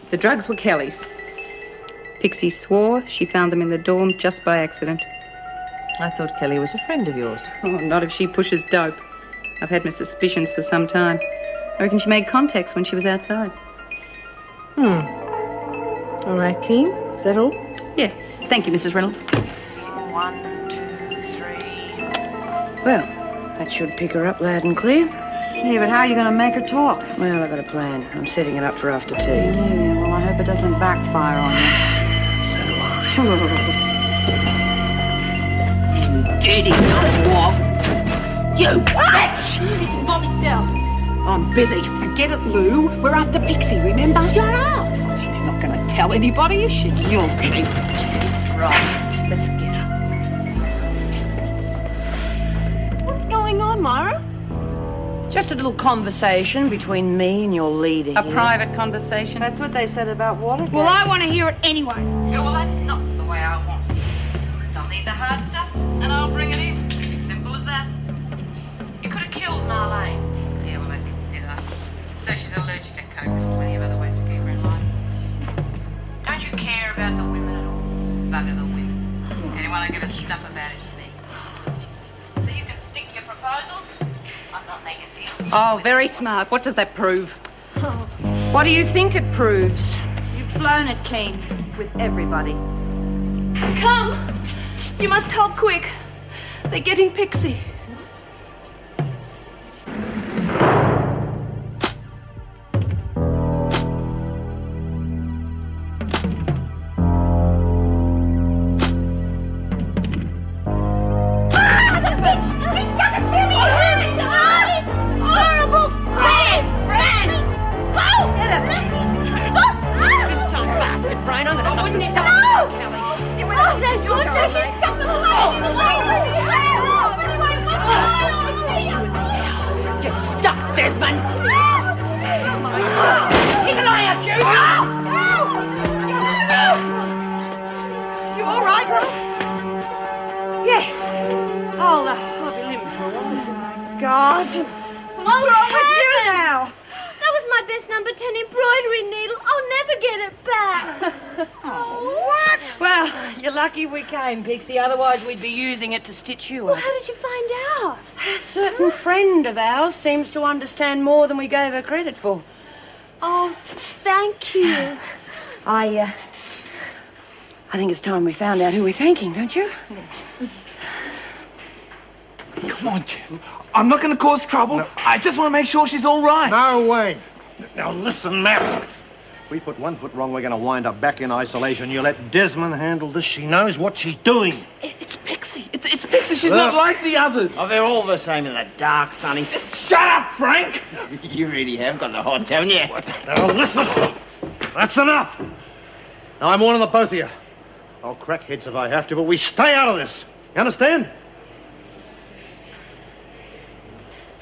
The drugs were Kelly's. Pixie swore she found them in the dorm just by accident. I thought Kelly was a friend of yours. Oh, not if she pushes dope. I've had my suspicions for some time. I reckon she made contacts when she was outside. All right, Keen. Is that all? Yeah. Thank you, Mrs. Reynolds. 1, 2, 3. Well, that should pick her up loud and clear. Yeah, but how are you going to make her talk? Well, I've got a plan. I'm setting it up for after tea. Yeah, well, I hope it doesn't backfire on you. So do I. Dirty nutwad. You bitch! Busy by myself. I'm busy. Forget it, Lou. We're after Pixie, remember? Shut up! She's not going to tell anybody, is she? You'll keep. Right, let's get her. What's going on, Myra? Just a little conversation between me and your leader A here. private conversation. That's what they said about Watergate. Well, I want to hear it anyway. Yeah, well, that's not the way I want it. I'll need the hard stuff, and I'll bring it in. Simple as that. You could have killed Marlene. Yeah, well, I think you did, huh? So she's allergic to coke. There's plenty of other ways to keep her in line. Don't you care about the women at all? Bugger the women. Anyone who give a stuff about it is me. So you can stick your proposals. I'm not making deals. Oh, very smart. What does that prove? What do you think it proves? You've blown it, Keen, with everybody. Come! You must help quick. They're getting Pixie. God. What's wrong with you now? That was my best number 10 embroidery needle. I'll never get it back. What? Well, you're lucky we came, Pixie. Otherwise, we'd be using it to stitch you Well, up. how did you find out? A certain friend of ours seems to understand more than we gave her credit for. Oh, thank you. I think it's time we found out who we're thanking, don't you? Come on, Jim. I'm not going to cause trouble. No. I just want to make sure she's all right. No way. Now listen, Matt. We put one foot wrong, we're going to wind up back in isolation. You let Desmond handle this. She knows what she's doing. It's Pixie. It's Pixie. She's not like the others. Oh, they're all the same in the dark, Sonny. Just shut up, Frank. You really have got the hots, haven't you? Now listen. That's enough. Now I'm warning the both of you. I'll crack heads if I have to, but we stay out of this. You understand?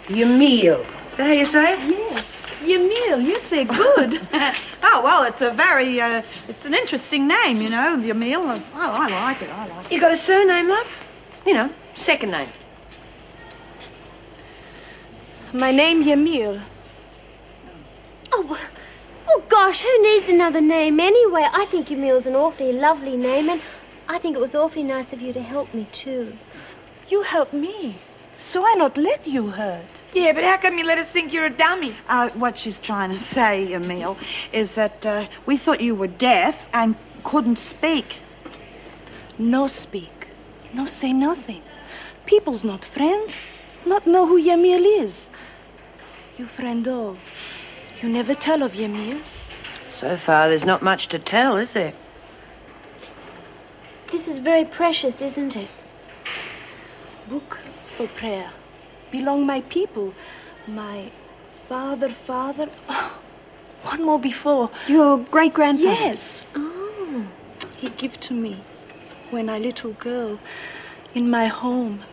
Your meal. Is that how you say it? Yes, Yamil, you say good. Oh, well, it's a very, it's an interesting name, you know, Yamil. Oh, I like it, You got a surname, love? You know, second name. My name Yamil. Oh, gosh, who needs another name anyway? I think Yamil's an awfully lovely name, and I think it was awfully nice of you to help me, too. You help me, so I not let you hurt. Yeah, but how come you let us think you're a dummy? What she's trying to say, Emil, is that we thought you were deaf and couldn't speak. No speak, no say nothing. People's not friend, not know who Yamil is. You friend all. You never tell of Yamil. So far, there's not much to tell, is there? This is very precious, isn't it? Book for prayer. Belong my people. My father. Oh, one more before. Your great-grandfather? Yes. Oh. He give to me when I little girl in my home.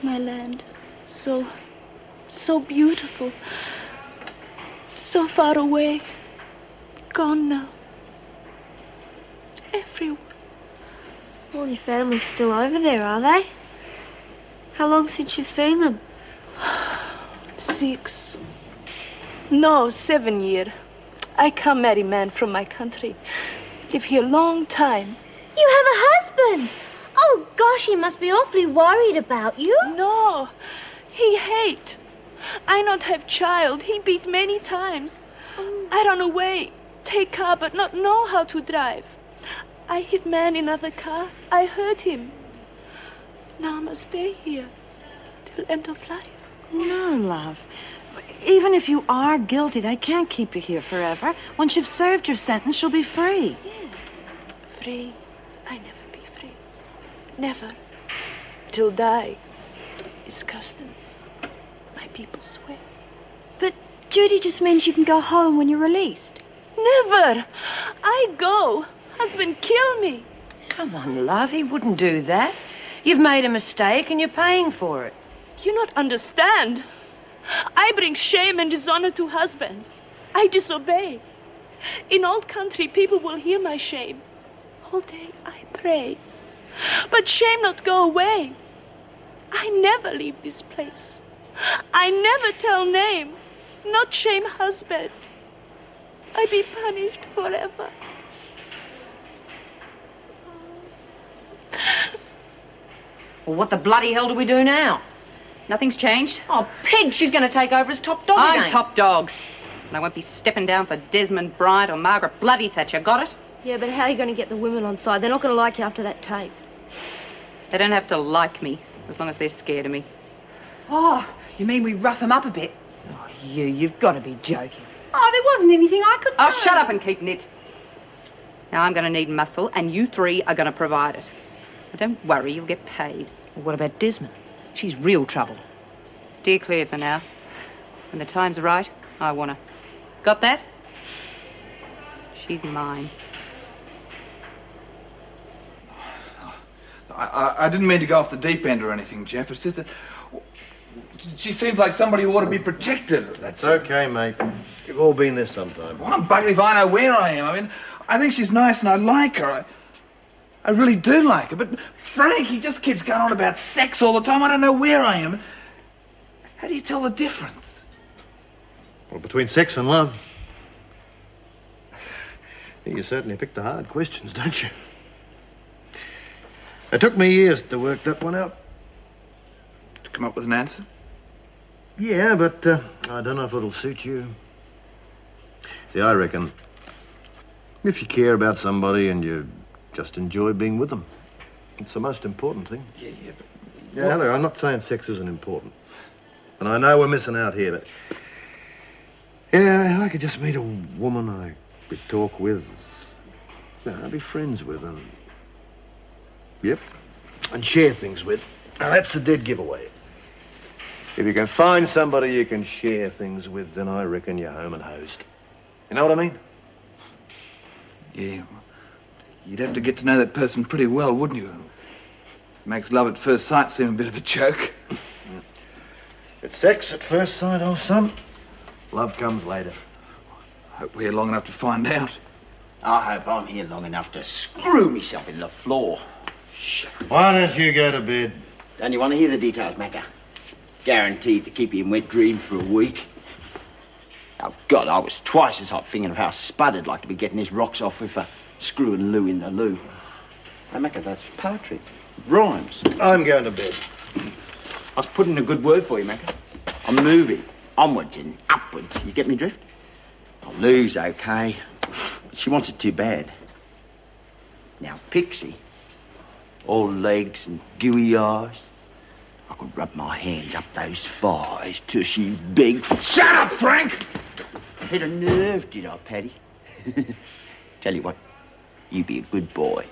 My land. So beautiful. So far away. Gone now. Everywhere. All your family's still over there, are they? How long since you've seen them? 6. No, 7 years. I can't marry man from my country. Live here long time. You have a husband. Oh, gosh, he must be awfully worried about you. No, he hate. I not have child. He beat many times. I run away, take car, but not know how to drive. I hit man in other car. I hurt him. Now I must stay here till end of life. No, love. Even if you are guilty, they can't keep you here forever. Once you've served your sentence, you'll be free. Free? I never be free. Never. Till die is custom. My people's way. But Judy just means you can go home when you're released. Never. I go. Husband kill me. Come on, love, he wouldn't do that. You've made a mistake and you're paying for it. You not understand. I bring shame and dishonor to husband. I disobey. In old country, people will hear my shame. All day I pray. But shame not go away. I never leave this place. I never tell name. Not shame husband. I be punished forever. Well, what the bloody hell do we do now? Nothing's changed. Oh, pig, she's going to take over as top dog I'm again. top dog. And I won't be stepping down for Desmond Bryant or Margaret Bloody Thatcher. Got it? Yeah, but how are you going to get the women on side? They're not going to like you after that tape. They don't have to like me as long as they're scared of me. Oh, you mean we rough them up a bit? Oh, you've got to be joking. Oh, there wasn't anything I could do. Oh, shut up and keep knit. Now I'm going to need muscle, and you three are going to provide it. But don't worry, you'll get paid. Well, what about Desmond? She's real trouble. Steer clear for now. When the time's right, I want her. Got that? She's mine. I didn't mean to go off the deep end or anything, Jeff. It's just that she seems like somebody who ought to be protected. That's okay, mate. You've all been there sometime. Well, I'm buggered if I know where I am. I mean, I think she's nice and I like her. I really do like her. But Frank, he just keeps going on about sex all the time. I don't know where I am. How do you tell the difference? Well, between sex and love. You certainly pick the hard questions, don't you? It took me years to work that one out. To come up with an answer? Yeah, but I don't know if it'll suit you. See, I reckon if you care about somebody and you just enjoy being with them, it's the most important thing. Yeah, but... Yeah, hello, I'm not saying sex isn't important. And I know we're missing out here, but... Yeah, I could just meet a woman I could talk with. I'd be friends with and... Yep. And share things with. Now, that's the dead giveaway. If you can find somebody you can share things with, then I reckon you're home and hosed. You know what I mean? Yeah. You'd have to get to know that person pretty well, wouldn't you? Makes love at first sight seem a bit of a joke. It's sex at first sight, old son. Love comes later. Hope we're here long enough to find out. I hope I'm here long enough to screw myself in the floor. Why don't you go to bed? Don't you want to hear the details, Macca? Guaranteed to keep you in wet dreams for a week. Oh, God, I was twice as hot thinking of how Spud'd like to be getting his rocks off with a screwing Lou in the loo. Now, Macca, that's poetry. Rhymes. I'm going to bed. I was putting a good word for you, Macca. I'm moving. Onwards and upwards. You get me drift? Oh, Lou's okay. But she wants it too bad. Now, Pixie, all legs and gooey eyes. I could rub my hands up those thighs till she begged for... Shut up, Frank! Hit a nerve, did I, Paddy? Tell you what, you be a good boy,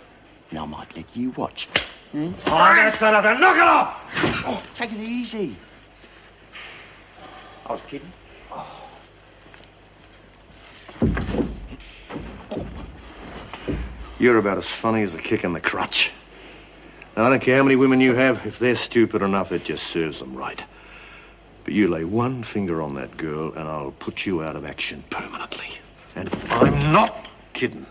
and I might let you watch. Hmm? Oh, that's enough. Now knock it off! Oh, take it easy. I was kidding. You're about as funny as a kick in the crutch. Now, I don't care how many women you have. If they're stupid enough, it just serves them right. But you lay one finger on that girl, and I'll put you out of action permanently. And I'm not kidding.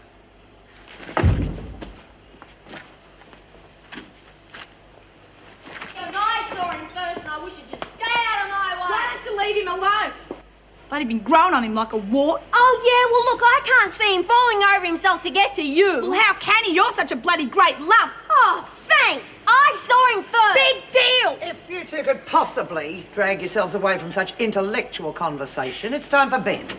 I saw him first, and I wish you'd just stay out of my way. Why don't you leave him alone? I'd been growing on him like a wart. Oh, yeah, well, look, I can't see him falling over himself to get to you. Well, how can he? You're such a bloody great lump. Oh, thanks. I saw him first. Big deal. If you two could possibly drag yourselves away from such intellectual conversation, it's time for bed.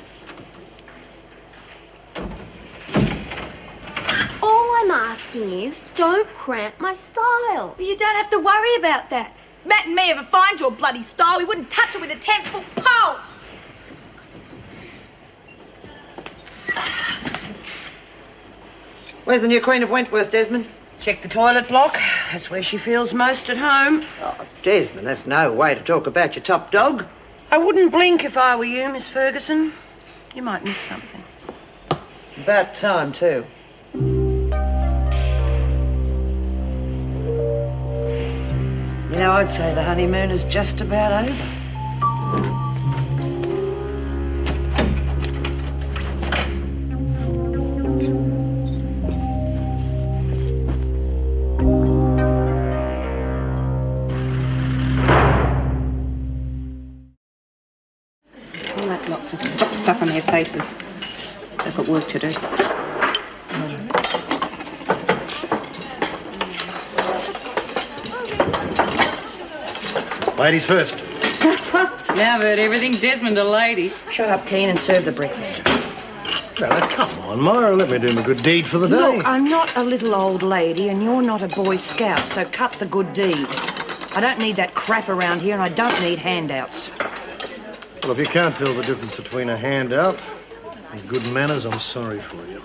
All I'm asking is, don't cramp my style. Well, you don't have to worry about that. If Matt and me ever find your bloody style, we wouldn't touch it with a 10-foot pole. Where's the new Queen of Wentworth, Desmond? Check the toilet block. That's where she feels most at home. Oh, Desmond, that's no way to talk about your top dog. I wouldn't blink if I were you, Miss Ferguson. You might miss something. About time, too. You know, I'd say the honeymoon is just about over. All that lot to stop stuff on their faces. They've got work to do. Ladies first. Now I've heard everything. Desmond, a lady. Shut up, Keen, and serve the breakfast. Now, come on, Myra. Let me do my good deed for the day. Look, I'm not a little old lady, and you're not a Boy Scout, so cut the good deeds. I don't need that crap around here, and I don't need handouts. Well, if you can't tell the difference between a handout and good manners, I'm sorry for you.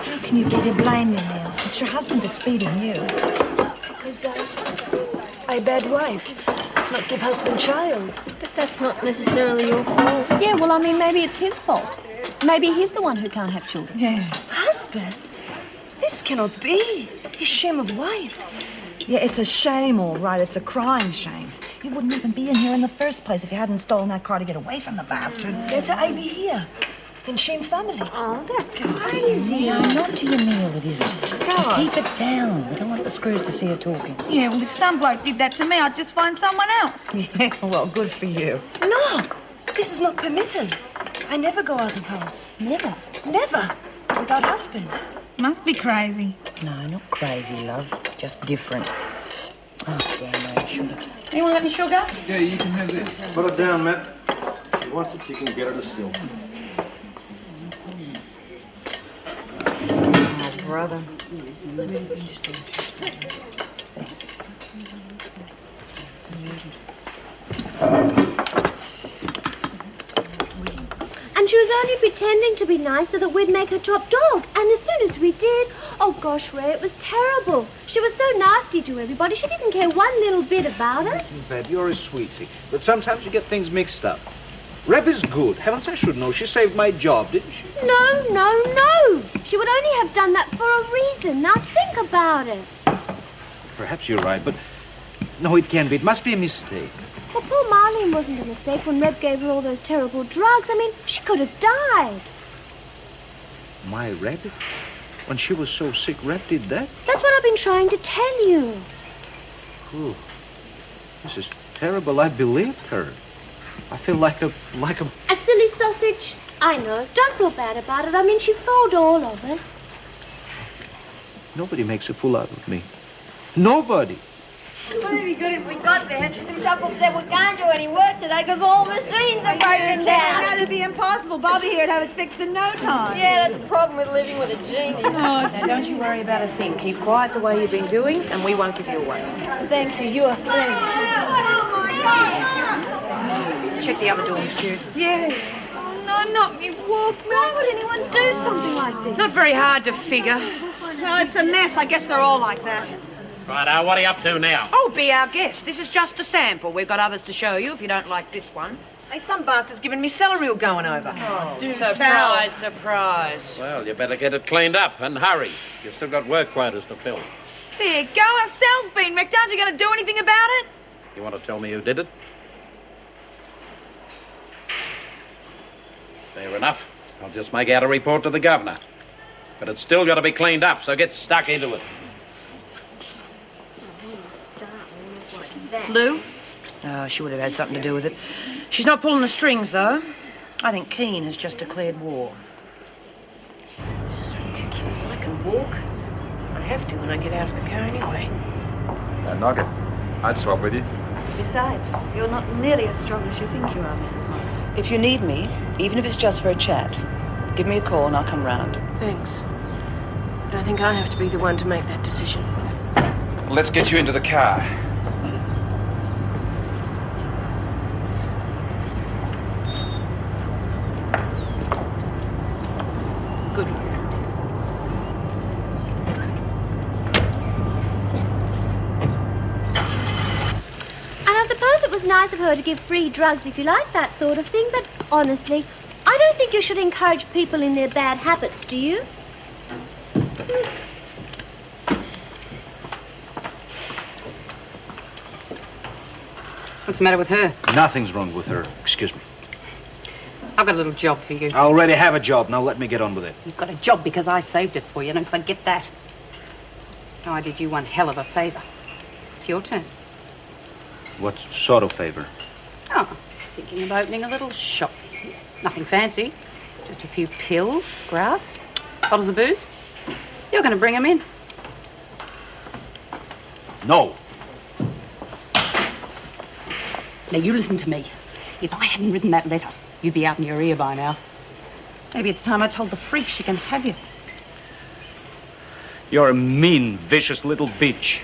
How can you be to blame, Neil? It's your husband that's beating you. Because I bad wife, not give husband child. But that's not necessarily your fault. Yeah, well, I mean, maybe it's his fault. Maybe he's the one who can't have children. Yeah. Husband? This cannot be. He's shame of wife. Yeah, it's a shame, all right. It's a crying shame. You wouldn't even be in here in the first place if you hadn't stolen that car to get away from the bastard. Get to AB here. In shame family. Oh, that's crazy. No, not to your meal, it isn't. God. Keep it down. We don't want the screws to see her talking. Yeah, well, if some bloke did that to me, I'd just find someone else. Yeah, well, good for you. No, this is not permitted. I never go out of house. Never. Never. Without husband. Must be crazy. No, not crazy, love. Just different. Oh, damn, no sugar. Anyone got any sugar? Yeah, you can have this. Put it down, Matt. If she wants it, she can get it still. Oh, brother. And she was only pretending to be nice so that we'd make her top dog. And as soon as we did, oh gosh, Ray, it was terrible. She was so nasty to everybody. She didn't care one little bit about it. Listen, Bab, you're a sweetie, but sometimes you get things mixed up. Reb is good. Heavens, I should know. She saved my job, didn't she? No, no, no. She would only have done that for a reason. Now think about it. Perhaps you're right, but no, it can't be. It must be a mistake. Well, poor Marlene wasn't a mistake when Reb gave her all those terrible drugs. I mean, she could have died. My Reb? When she was so sick, Reb did that? That's what I've been trying to tell you. Ooh, this is terrible. I believed her. I feel like a... A silly sausage. I know. Don't feel bad about it. I mean, she fooled all of us. Nobody makes a fool out of me. Nobody. Wouldn't it be good if we got there? And Chuckle said we can't do any work today because all the machines are broken down. That'd be impossible. Bobby here'd have it fixed in no time. Yeah, that's a problem with living with a genie. Oh, now don't you worry about a thing. Keep quiet the way you've been doing, and we won't give you away. Thank you. You're a friend. Check the other doors, Jude. Yeah. Oh, no, not me Walkman. Why would anyone do something like this? Not very hard to figure. Well, it's a mess. I guess they're all like that. Right, what are you up to now? Oh, be our guest. This is just a sample. We've got others to show you if you don't like this one. Hey, some bastard's giving me celery going over. Oh, do surprise, surprise. Well, you better get it cleaned up and hurry. You've still got work quotas to fill. There you go. Our cell's been wrecked. Aren't you going to do anything about it? You want to tell me who did it? Fair enough. I'll just make out a report to the governor. But it's still got to be cleaned up, so get stuck into it. Lou? Oh, she would have had something to do with it. She's not pulling the strings, though. I think Keane has just declared war. This is ridiculous. I can walk. I have to when I get out of the car anyway. Don't knock it. I'd swap with you. Besides, you're not nearly as strong as you think you are, Mrs. Morris. If you need me, even if it's just for a chat, give me a call and I'll come round. Thanks. But I think I have to be the one to make that decision. Well, let's get you into the car. Good. And I suppose it was nice of her to give free drugs if you like that sort of thing, but honestly, I don't think you should encourage people in their bad habits, do you? What's the matter with her? Nothing's wrong with her. Excuse me. I've got a little job for you. I already have a job. Now let me get on with it. You've got a job because I saved it for you. Don't forget that. Now, I did you one hell of a favour. It's your turn. What sort of favor? Oh, thinking of opening a little shop. Nothing fancy. Just a few pills, grass, bottles of booze. You're going to bring them in. No. Now, you listen to me. If I hadn't written that letter, you'd be out in your ear by now. Maybe it's time I told the freak she can have you. You're a mean, vicious little bitch.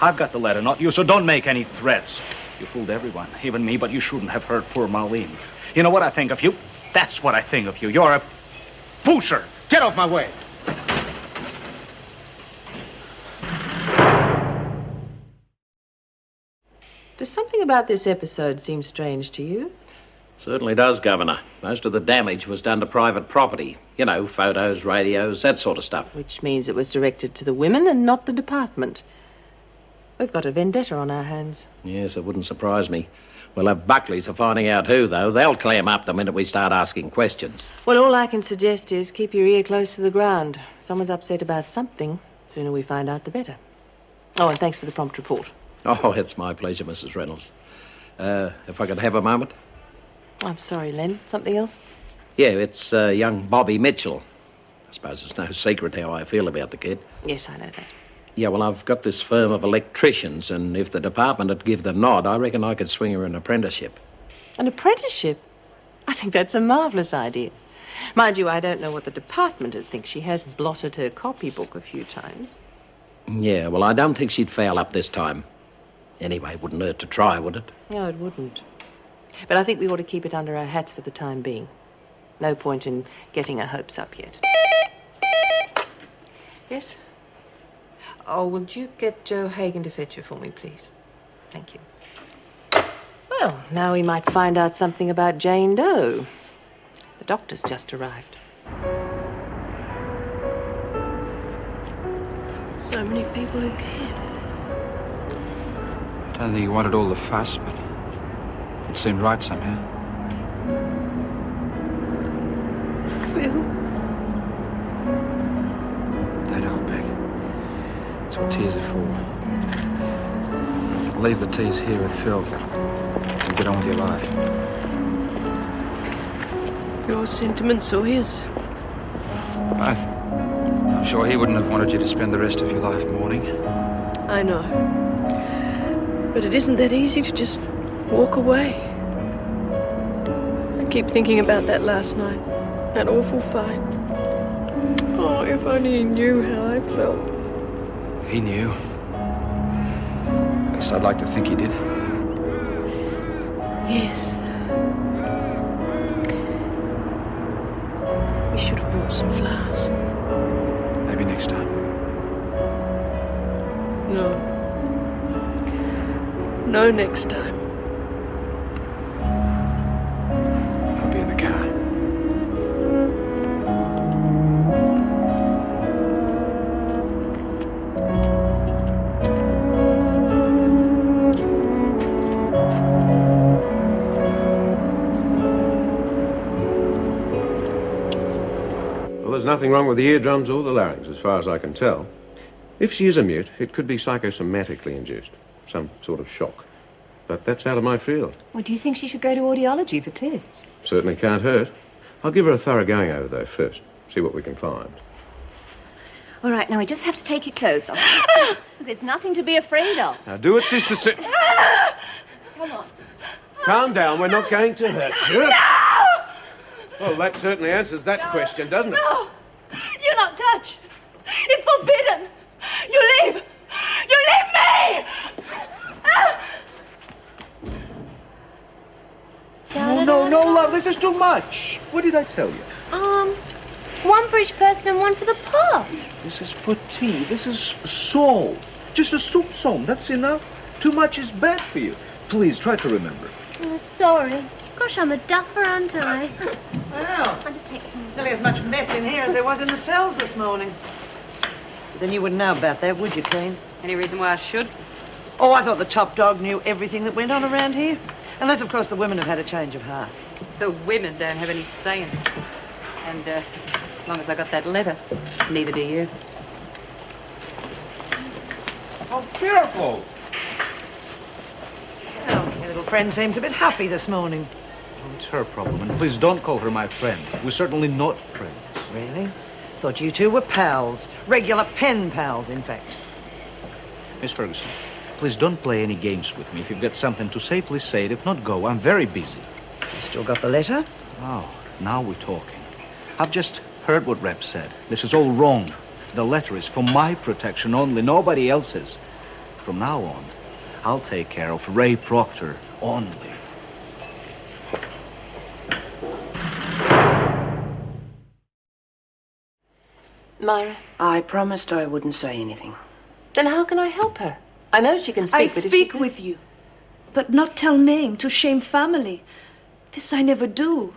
I've got the letter, not you, so don't make any threats. You fooled everyone, even me, but you shouldn't have hurt poor Marlene. You know what I think of you? That's what I think of you. You're a pusher. Get off my way. Does something about this episode seem strange to you? Certainly does, Governor. Most of the damage was done to private property. You know, photos, radios, that sort of stuff. Which means it was directed to the women and not the department. We've got a vendetta on our hands. Yes, it wouldn't surprise me. We'll have Buckley's for finding out who, though. They'll clam up the minute we start asking questions. Well, all I can suggest is keep your ear close to the ground. Someone's upset about something. The sooner we find out, the better. Oh, and thanks for the prompt report. Oh, it's my pleasure, Mrs. Reynolds. If I could have a moment. I'm sorry, Len. Something else? Yeah, it's young Bobby Mitchell. I suppose it's no secret how I feel about the kid. Yes, I know that. Yeah, well, I've got this firm of electricians, and if the department would give the nod, I reckon I could swing her an apprenticeship. An apprenticeship? I think that's a marvellous idea. Mind you, I don't know what the department would think. She has blotted her copybook a few times. Yeah, well, I don't think she'd fail up this time. Anyway, wouldn't hurt to try, would it? No, it wouldn't. But I think we ought to keep it under our hats for the time being. No point in getting our hopes up yet. Yes? Oh, would you get Joe Hagan to fetch her for me, please? Thank you. Well, now we might find out something about Jane Doe. The doctor's just arrived. So many people who cared. I don't think he wanted all the fuss, but it seemed right somehow. Phil. Don't hold back. That's what tears are for. Leave the tears here with Phil and get on with your life. Your sentiments or his? Both. I'm sure he wouldn't have wanted you to spend the rest of your life mourning. I know. But it isn't that easy to just walk away. I keep thinking about that last night. That awful fight. Oh, if only he knew how I felt. He knew. At least I'd like to think he did. Yes. We should have brought some flowers. Maybe next time. No. No next time. I'll be in the car. Well, there's nothing wrong with the eardrums or the larynx, as far as I can tell. If she is a mute, it could be psychosomatically induced. some sort of shock. But that's out of my field. Well, do you think she should go to audiology for tests? Certainly can't hurt. I'll give her a thorough going over, though, first. See what we can find. All right, now we just have to take your clothes off. There's nothing to be afraid of. Now do it, Sister Come on. Calm down, we're not going to hurt you. No! Well, that certainly answers that question, doesn't it? No! You not touch! It's forbidden! You leave! You leave me! No, love, this is too much. What did I tell you? One for each person and one for the pot. This is for tea. This is salt. Just a soup song, that's enough. Too much is bad for you. Please, try to remember. Oh, sorry. Gosh, I'm a duffer, aren't I? Well, I'll just take some. nearly as much mess in here as there was in the cells this morning. But then you wouldn't know about that, would you, Keen? Any reason why I should? Oh, I thought the top dog knew everything that went on around here. Unless, of course, the women have had a change of heart. The women don't have any say in it. And, as long as I got that letter, neither do you. Oh, careful! Well, your little friend seems a bit huffy this morning. Well, it's her problem, and please don't call her my friend. We're certainly not friends. Really? Thought you two were pals. Regular pen pals, in fact. Miss Ferguson, please don't play any games with me. If you've got something to say, please say it. If not, go. I'm very busy. You still got the letter? Oh, now we're talking. I've just heard what Rep said. This is all wrong. The letter is for my protection only, nobody else's. From now on, I'll take care of Ray Proctor only. Myra? I promised I wouldn't say anything. Then how can I help her? I know she can speak, I but if speak she's with you, but not tell name to shame family. This I never do.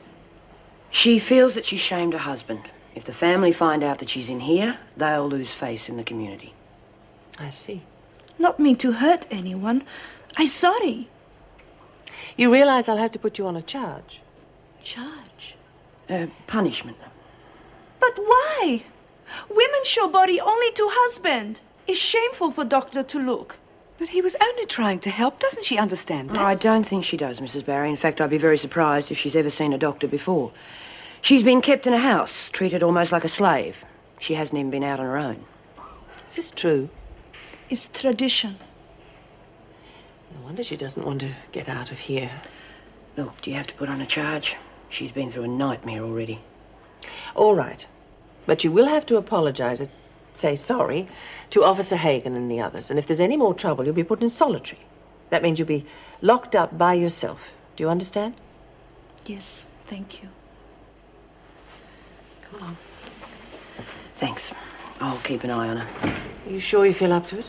She feels that she shamed her husband. If the family find out that she's in here, they'll lose face in the community. I see. Not mean to hurt anyone. I'm sorry. You realize I'll have to put you on a charge? Charge? Punishment. But why? Women show body only to husband. It's shameful for doctor to look. But he was only trying to help. Doesn't she understand that? I don't think she does, Mrs. Barry. In fact, I'd be very surprised if she's ever seen a doctor before. She's been kept in a house, treated almost like a slave. She hasn't even been out on her own. Is this true? It's tradition. No wonder she doesn't want to get out of here. Look, do you have to put on a charge? She's been through a nightmare already. All right. But you will have to apologize, say sorry, to Officer Hagen and the others. And if there's any more trouble, you'll be put in solitary. That means you'll be locked up by yourself. Do you understand? Yes, thank you. Come on. Thanks. I'll keep an eye on her. Are you sure you feel up to it?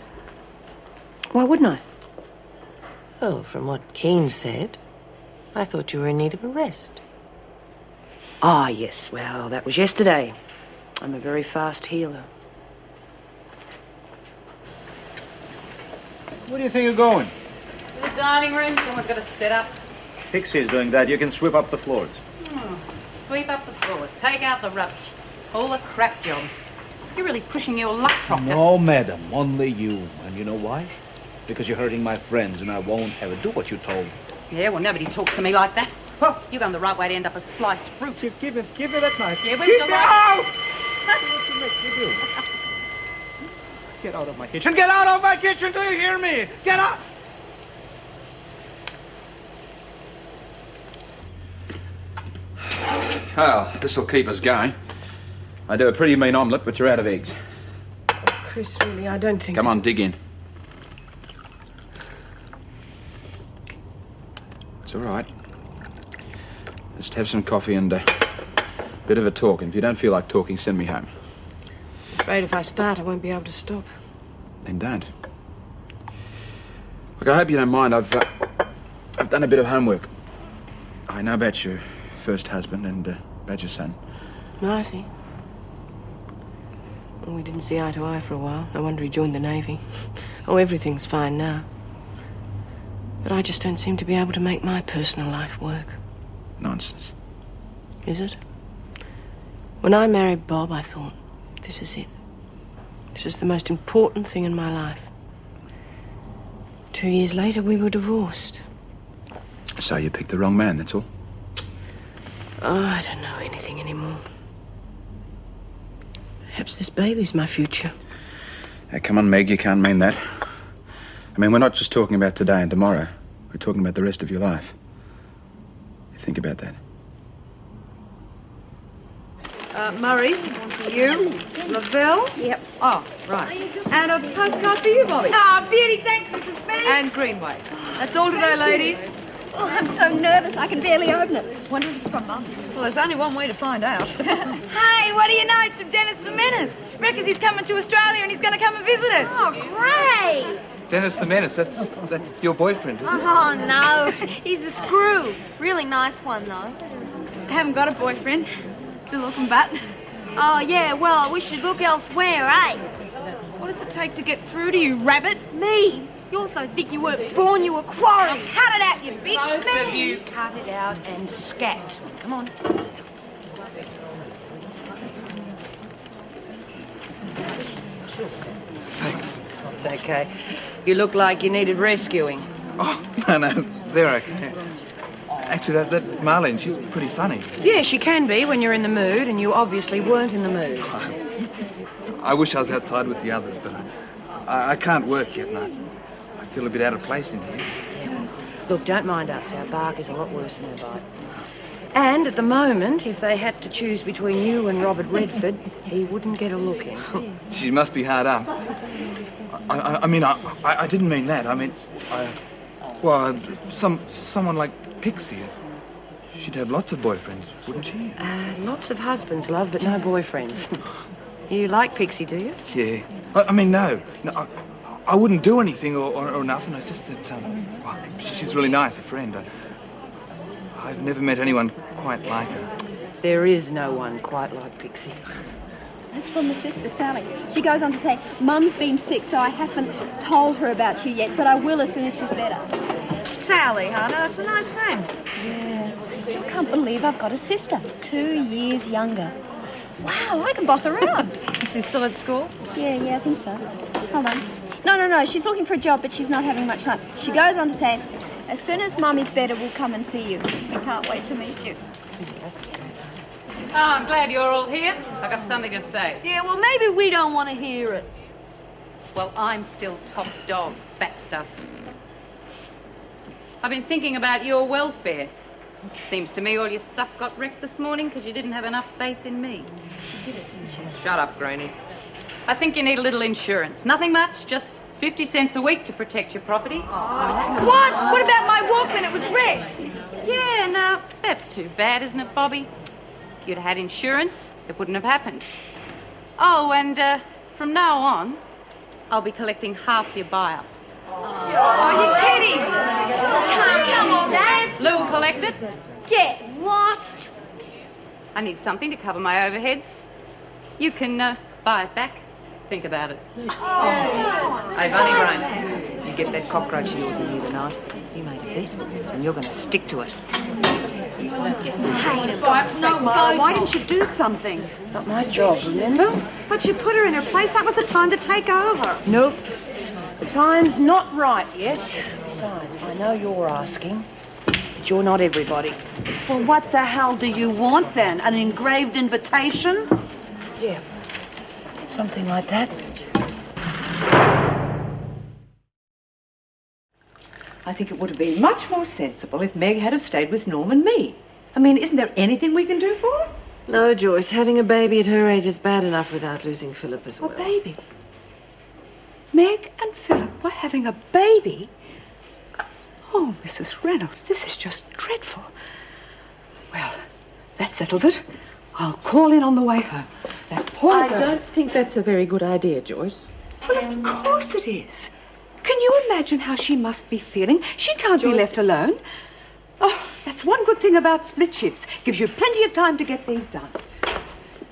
Why wouldn't I? Oh, from what Keane said, I thought you were in need of a rest. Ah, yes. Well, that was yesterday. I'm a very fast healer. Where do you think you're going? The dining room. Someone's got to set up. Pixie's doing that. You can sweep up the floors. Sweep up the floors. Take out the rubbish. All the crap jobs. You're really pushing your luck, Proctor. No, madam. Only you. And you know why? Because you're hurting my friends, and I won't have it. Do what you're told. Yeah, well, nobody talks to me like that. Huh. You're going the right way to end up as sliced fruit. Give me that knife. Yeah, we've got Get out of my kitchen. Get out of my kitchen. Do you hear me? Get out. Well, this'll keep us going. I do a pretty mean omelette, but you're out of eggs. Chris, really, I don't think... Come on, dig in. It's all right. Just have some coffee and a bit of a talk. And if you don't feel like talking, send me home. I'm afraid if I start, I won't be able to stop. Then don't. Look, I hope you don't mind. I've done a bit of homework. I know about your first husband and about your son. Marty? Well, we didn't see eye to eye for a while. No wonder he joined the Navy. Oh, everything's fine now. But I just don't seem to be able to make my personal life work. Nonsense. Is it? When I married Bob, I thought, this is it. This is the most important thing in my life. 2 years later, we were divorced. So you picked the wrong man, that's all? Oh, I don't know anything anymore. Perhaps this baby's my future. Hey, come on, Meg, you can't mean that. I mean, we're not just talking about today and tomorrow. We're talking about the rest of your life. You think about that. Murray, for you. Lavelle? Yep. Oh, right. And a postcard for you, Bobby. Ah, beauty, thanks, Mrs. Benny. And Greenway. That's all today, ladies. Oh, I'm so nervous I can barely open it. Wonder if it's from Mum. Well, there's only one way to find out. Hey, what do you know? It's from Dennis the Menace. Reckons he's coming to Australia and he's going to come and visit us. Oh, great! Dennis the Menace, that's your boyfriend, isn't it? Oh, no. He's a screw. Really nice one, though. I haven't got a boyfriend. Still looking back. Oh, yeah, well, we should look elsewhere, eh? What does it take to get through to you, rabbit? Me? You also think you weren't born, you were quarry. Cut it out, you bitch. Both of you cut it out and scat. Come on. Thanks. It's okay. You look like you needed rescuing. Oh, no, they're okay. Actually, that Marlene, she's pretty funny. Yeah, she can be when you're in the mood, and you obviously weren't in the mood. I wish I was outside with the others, but I can't work yet, and I feel a bit out of place in here. Look, don't mind us. Our bark is a lot worse than our bite. And at the moment, if they had to choose between you and Robert Redford, he wouldn't get a look in. She must be hard up. I mean, I didn't mean that. I mean, someone like Pixie. She'd have lots of boyfriends, wouldn't she? Lots of husbands, love, but no boyfriends. You like Pixie, do you? Yeah. I mean, no, I wouldn't do anything or nothing. It's just that, well, she's really nice, a friend. I've never met anyone quite like her. There is no one quite like Pixie. That's from my sister, Sally. She goes on to say, Mum's been sick, so I haven't told her about you yet, but I will as soon as she's better. Sally, huh? No, that's a nice name. Yeah. I still can't believe I've got a sister, 2 years younger. Wow, I can boss around. Is she still at school? Yeah, I think so. Hold on. No, she's looking for a job, but she's not having much luck. She goes on to say, as soon as Mummy's better, we'll come and see you. We can't wait to meet you. That's great. Oh, I'm glad you're all here. I got something to say. Yeah, well, maybe we don't want to hear it. Well, I'm still top dog. That stuff. I've been thinking about your welfare. Seems to me all your stuff got wrecked this morning because you didn't have enough faith in me. She did it, didn't she? Shut up, Granny. I think you need a little insurance. Nothing much, just 50 cents a week to protect your property. What? What about my Walkman? It was wrecked. Yeah, no, that's too bad, isn't it, Bobby? If you'd had insurance, it wouldn't have happened. Oh, and from now on, I'll be collecting half your buy-up. Are you kidding? Come on, Dad. Lou will collect it. Get lost. I need something to cover my overheads. You can buy it back. Think about it. Hey, Bunny Brain, you get that cockroach of yours in here tonight. You make a bet, and you're going to stick to it. Hey, for God's sake, Marla, why didn't you do something? Not my job, remember? But you put her in her place. That was the time to take over. Nope. The time's not right yet. Besides, I know you're asking, but you're not everybody. Well, what the hell do you want, then? An engraved invitation? Yeah. Something like that. I think it would have been much more sensible if Meg had have stayed with Norm and me. I mean, isn't there anything we can do for her? No, Joyce. Having a baby at her age is bad enough without losing Philip as well. A baby? Meg and Philip were having a baby? Oh, Mrs. Reynolds, this is just dreadful. Well, that settles it. I'll call in on the way home. That poor I girl... don't think that's a very good idea, Joyce. Well, of course it is. Can you imagine how she must be feeling? She can't be left alone. Oh, that's one good thing about split shifts. Gives you plenty of time to get things done.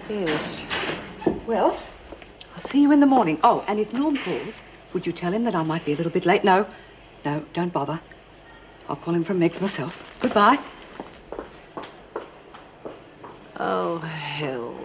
Yes. Well, I'll see you in the morning. Oh, and if Norm calls, would you tell him that I might be a little bit late? No, don't bother. I'll call him from Meg's myself. Goodbye. Oh, hell.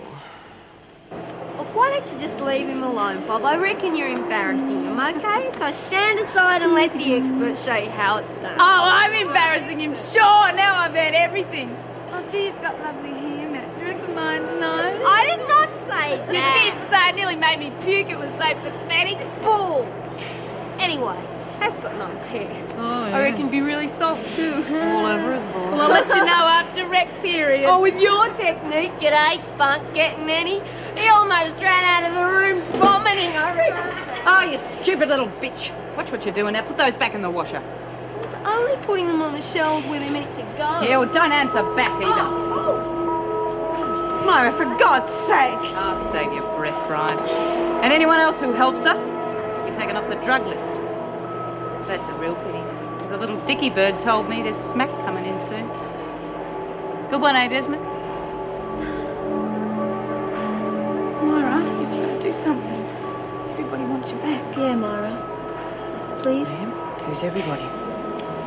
Oh, Why don't you just leave him alone, Bob? I reckon you're embarrassing him, okay? So stand aside and let the expert show you how it's done. Oh, I'm embarrassing him, sure. Now I've heard everything. Oh, gee, you've got lovely hair, Matt. Do you reckon mine's nice? I did not say You that. did say it nearly made me puke. It was so pathetic. Bull. Anyway, has got nice hair. I reckon it'd be really soft too. All over his ball. Well, I'll let you know after rec period. Oh, with your technique, g'day, Spunk, getting any? He almost ran out of the room vomiting, I reckon. Oh, you stupid little bitch. Watch what you're doing now. Put those back in the washer. I was only putting them on the shelves where they're meant to go. Yeah, well, don't answer back either. Myra, for God's sake. I'll save your breath, Brian. And anyone else who helps her, you'll be taken off the drug list. That's a real pity. Because a little dicky bird told me there's smack coming in soon. Good one, eh, Desmond? Myra, you've got to do something. Everybody wants you back. Yeah, Myra. Please? Who's everybody?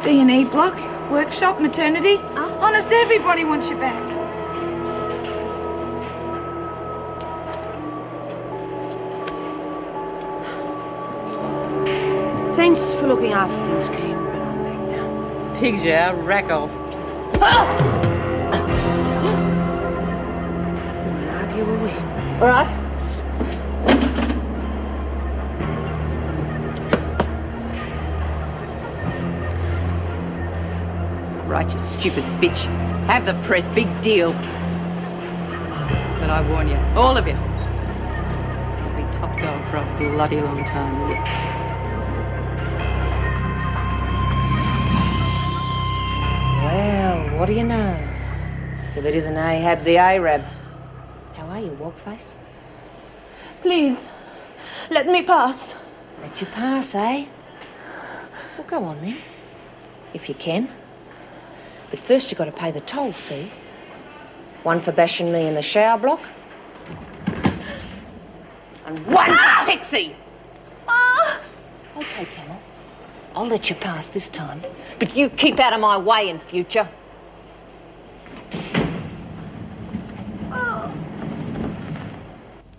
D&E block, workshop, maternity. Us? Honest, everybody wants you back. Thanks for looking after things, Keen, but I'm back now. Pigs, yeah, rack off. Won't argue, will we? All right. Right, you stupid bitch. Have the press, big deal. But I warn you, all of you, you'll be top dog for a bloody long time yet. Well, what do you know? If it isn't Ahab the Arab. How are you, Walkface? Please, let me pass. Let you pass, eh? Well, go on then, if you can. But first you've got to pay the toll, see? One for bashing me in the shower block. And one for Pixie! Okay, Camel. I'll let you pass this time. But you keep out of my way in future.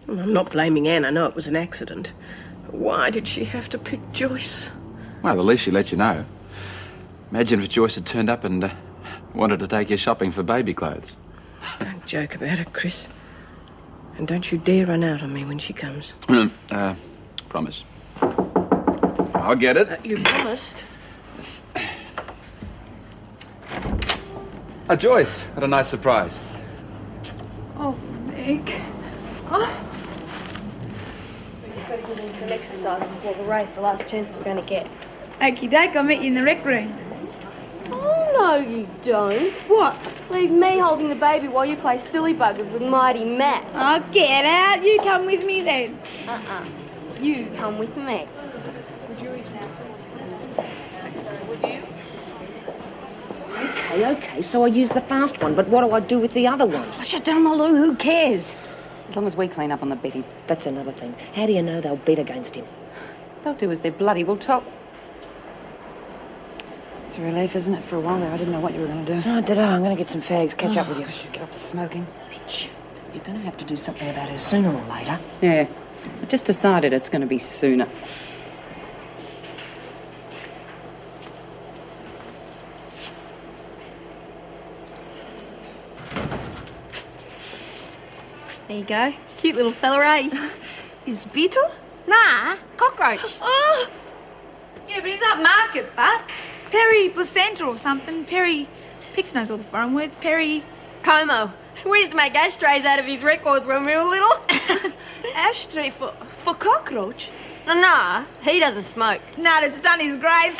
Well, I'm not blaming Anne. I know it was an accident. But why did she have to pick Joyce? Well, at least she let you know. Imagine if Joyce had turned up and wanted to take you shopping for baby clothes. Don't joke about it, Chris. And don't you dare run out on me when she comes. Promise. I'll get it. You promised. Joyce, had a nice surprise. Oh, Meg. Oh. We just got to give him some exercise before the race, the last chance we're going to get. Okie doke, I'll meet you in the rec room. Oh, no, you don't. What? Leave me holding the baby while you play silly buggers with Mighty Matt. Oh, get out. You come with me then. You come with me. Would you eat now? Would you? Okay, so I use the fast one, but what do I do with the other one? Flush it down the loo, who cares? As long as we clean up on the betting. That's another thing. How do you know they'll bet against him? They'll do as they're bloody well told. It's a relief, isn't it? For a while there, I didn't know what you were going to do. Oh, did I? I'm going to get some fags, catch up with you. I should give up smoking. Bitch, you're going to have to do something about her sooner or later. Yeah, I just decided it's going to be sooner. There you go. Cute little fella, eh? Is beetle? Nah, cockroach. Oh! Yeah, but he's upmarket, but Perry placenta or something. Perry... Pix knows all the foreign words. Perry... Como. We used to make ashtrays out of his records when we were little. Ashtray for cockroach? Nah, he doesn't smoke. Nah, it's done his grave.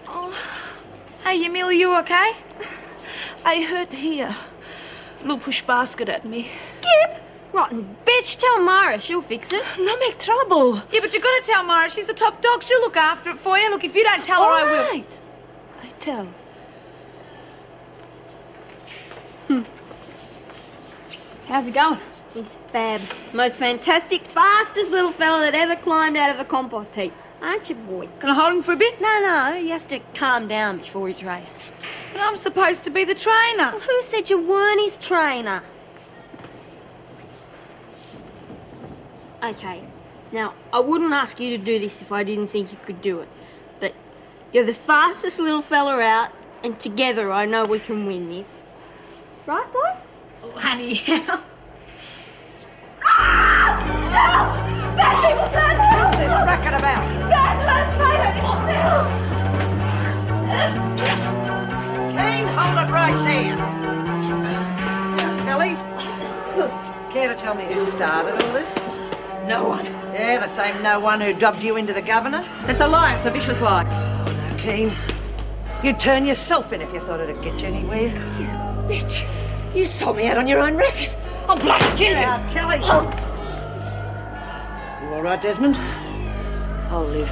Oh. Hey, Yamil, are you okay? I hurt here. Lou push basket at me. Skip! Rotten bitch. Tell Myra, she'll fix it. No make trouble. Yeah, but you got to tell Myra. She's the top dog. She'll look after it for you. Look, if you don't tell her, I will. Right. I tell. How's he going? He's fab. Most fantastic, fastest little fella that ever climbed out of a compost heap. Aren't you, boy? Can I hold him for a bit? No, he has to calm down before his race. But I'm supposed to be the trainer. Well, who said you weren't his trainer? Okay. Now, I wouldn't ask you to do this if I didn't think you could do it. But you're the fastest little fella out, and together I know we can win this. Right, boy? Bloody hell. What's this racket about? Kane, hold it right there. Now, Kelly, care to tell me who started all this? No one. Yeah, the same no one who dubbed you into the governor? It's a lie. It's a vicious lie. Oh, no, Keen. You'd turn yourself in if you thought it'd get you anywhere. You bitch. You sold me out on your own racket. I'll bloody kill you. Now, Kelly. Oh. You all right, Desmond? I'll live.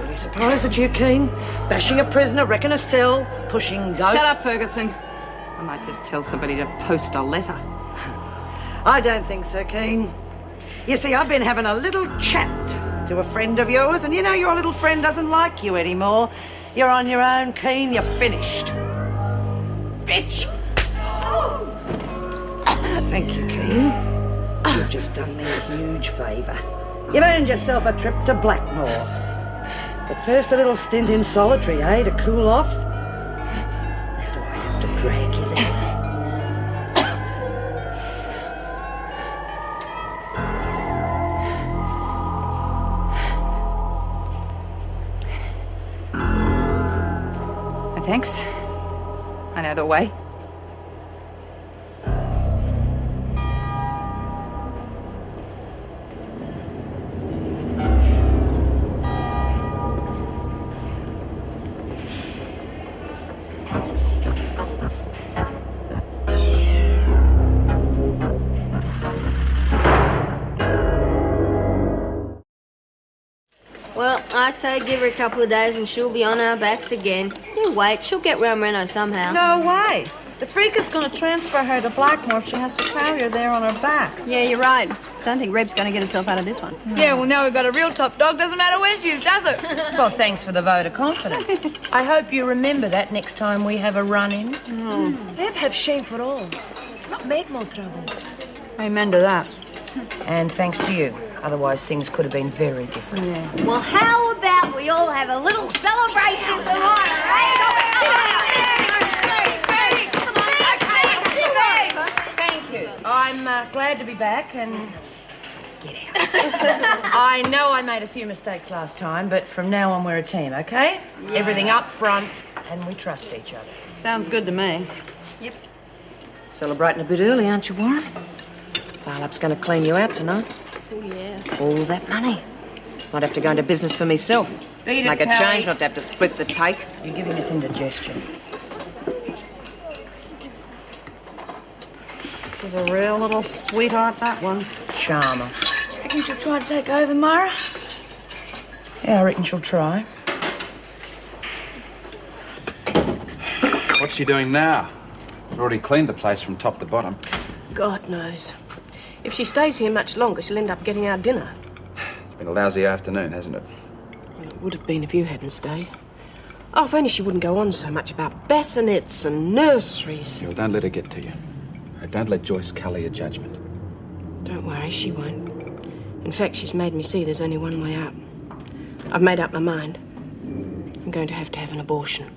Really surprised at you, Keen. Bashing a prisoner, wrecking a cell, pushing dope. Shut up, Ferguson. I might just tell somebody to post a letter. I don't think so, Keen. You see, I've been having a little chat to a friend of yours, and you know your little friend doesn't like you anymore. You're on your own, Keen. You're finished. Bitch! Thank you, Keen. You've just done me a huge favour. You've earned yourself a trip to Blackmore. But first a little stint in solitary, eh, to cool off? Now do I have to drag you there? Thanks. I know the way. Well, I say give her a couple of days and she'll be on our backs again. You wait, she'll get round Reno somehow. No way. The freak is going to transfer her to Blackmore if she has to carry her there on her back. Yeah, you're right. Don't think Reb's going to get herself out of this one. Yeah, well, now we've got a real top dog. Doesn't matter where she is, does it? Well, thanks for the vote of confidence. I hope you remember that next time we have a run-in. Reb have shame for all. Not make more trouble. Amen to that. And thanks to you. Otherwise, things could have been very different. Yeah. Well, how about we all have a little celebration for Lana, Thank you. I'm glad to be back and get out. I know I made a few mistakes last time, but from now on we're a team, okay? Yeah. Everything up front and we trust each other. Sounds good to me. Yep. Celebrating a bit early, aren't you, Warren? Philip's going to clean you out tonight. Oh, yeah. All that money. Might have to go into business for myself. Beat it, Make a Kelly. change, not to have to split the take. You're giving us indigestion. She's a real little sweetheart, that one. Charmer. Do you reckon she'll try to take over, Myra? Yeah, I reckon she'll try. What's she doing now? Already cleaned the place from top to bottom. God knows. If she stays here much longer, she'll end up getting our dinner. It's been a lousy afternoon, hasn't it? Well, it would have been if you hadn't stayed. Oh, if only she wouldn't go on so much about bassinets and nurseries. Well, don't let her get to you. Don't let Joyce colour your judgment. Don't worry, she won't. In fact, she's made me see there's only one way out. I've made up my mind. I'm going to have an abortion.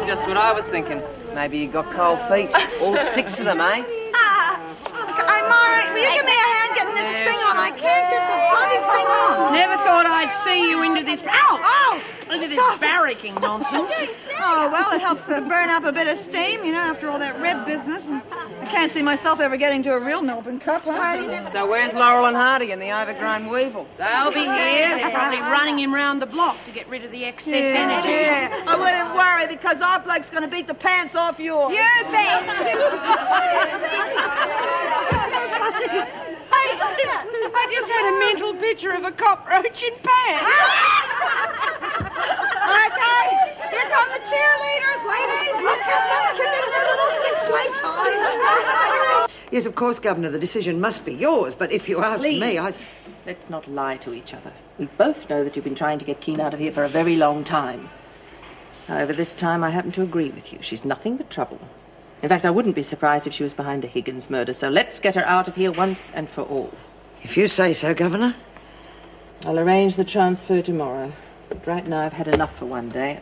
Just what I was thinking. Maybe you got cold feet. All 6 of them, eh? Hey, Myra, will you give me a hand getting this thing on? I can't get the bloody thing on. Never thought I'd see you into this... Ow! Oh! Into this barracking nonsense. Oh, well, it helps burn up a bit of steam, you know, after all that Reb business. And I can't see myself ever getting to a real Melbourne Cup. Huh? So where's Laurel and Hardy and the overgrown weevil? They'll be here. They're probably running him round the block to get rid of the excess energy. Yeah, I wouldn't worry because our bloke's going to beat the pants off yours. You bet! I just had a mental picture of a cockroach in pants. Okay, here come the cheerleaders, ladies. Look at them kicking their little 6 legs high. Yes, of course, Governor, the decision must be yours, but if you ask me, Let's not lie to each other. We both know that you've been trying to get Keen out of here for a very long time. However, this time I happen to agree with you. She's nothing but trouble. In fact, I wouldn't be surprised if she was behind the Higgins murder, so let's get her out of here once and for all. If you say so, Governor. I'll arrange the transfer tomorrow. But right now I've had enough for one day.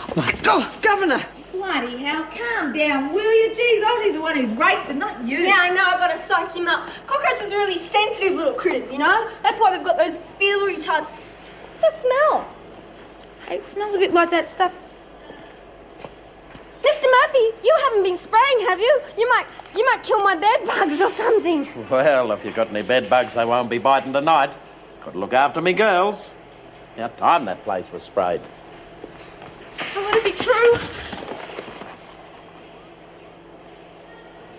Oh, my God, Governor! Bloody hell, calm down, will you? Geez, Ozzy's the one who's racing, not you. Yeah, I know, I've got to psych him up. Cockroaches are really sensitive little critters, you know? That's why they've got those feelery types. What's that smell? Hey, it smells a bit like that stuff. Mr. Murphy, you haven't been spraying, have you? You might kill my bed bugs or something. Well, if you've got any bed bugs, they won't be biting tonight. Got to look after me girls. About time that place was sprayed. Oh, would it be true?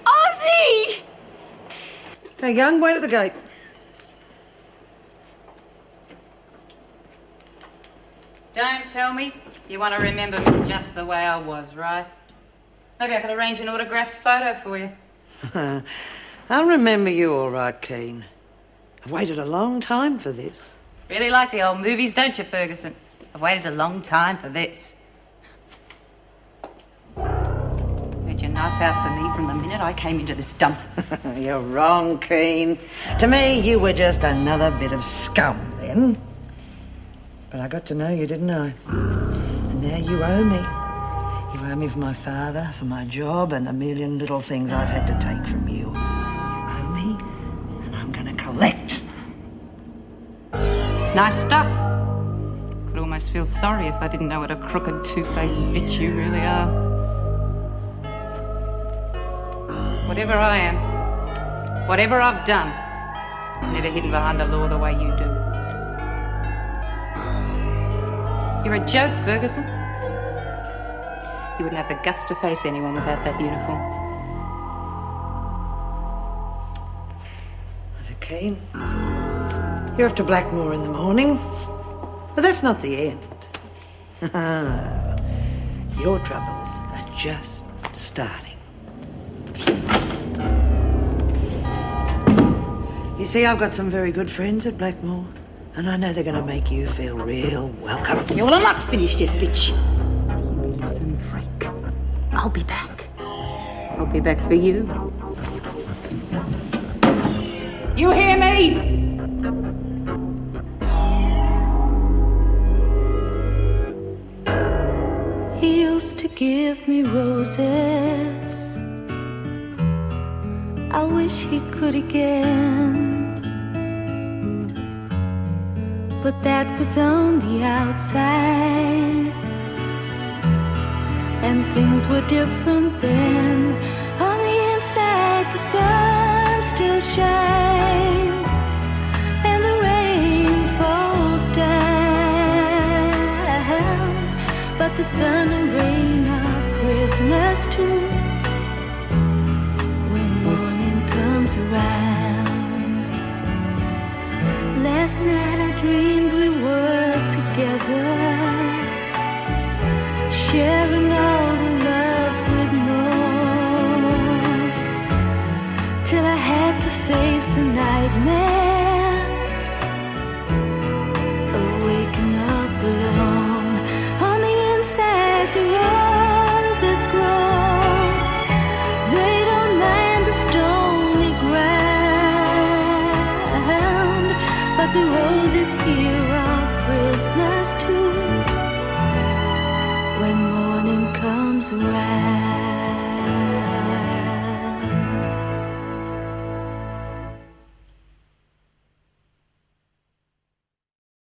Ozzy! Hey, young, wait at the gate. Don't tell me you want to remember me just the way I was, right? Maybe I could arrange an autographed photo for you. I'll remember you all right, Keen. I've waited a long time for this. Really like the old movies, don't you, Ferguson? I've waited a long time for this. Had your knife out for me from the minute I came into this dump. You're wrong, Keen. To me, you were just another bit of scum then. But I got to know you, didn't I? And now you owe me. You owe me for my father, for my job, and the million little things I've had to take from you. You owe me, and I'm gonna collect. Nice stuff. Could almost feel sorry if I didn't know what a crooked, two-faced bitch you really are. Whatever I am, whatever I've done, I've never hidden behind the law the way you do. You're a joke, Ferguson. You wouldn't have the guts to face anyone without that uniform. Keen, you're off to Blackmore in the morning. But that's not the end. Your troubles are just starting. You see, I've got some very good friends at Blackmore, and I know they're going to make you feel real welcome. Yeah, well, I'm not finished yet, bitch. You listen, freak. I'll be back. I'll be back for you. You hear me? He used to give me roses. I wish he could again. But that was on the outside, and things were different then.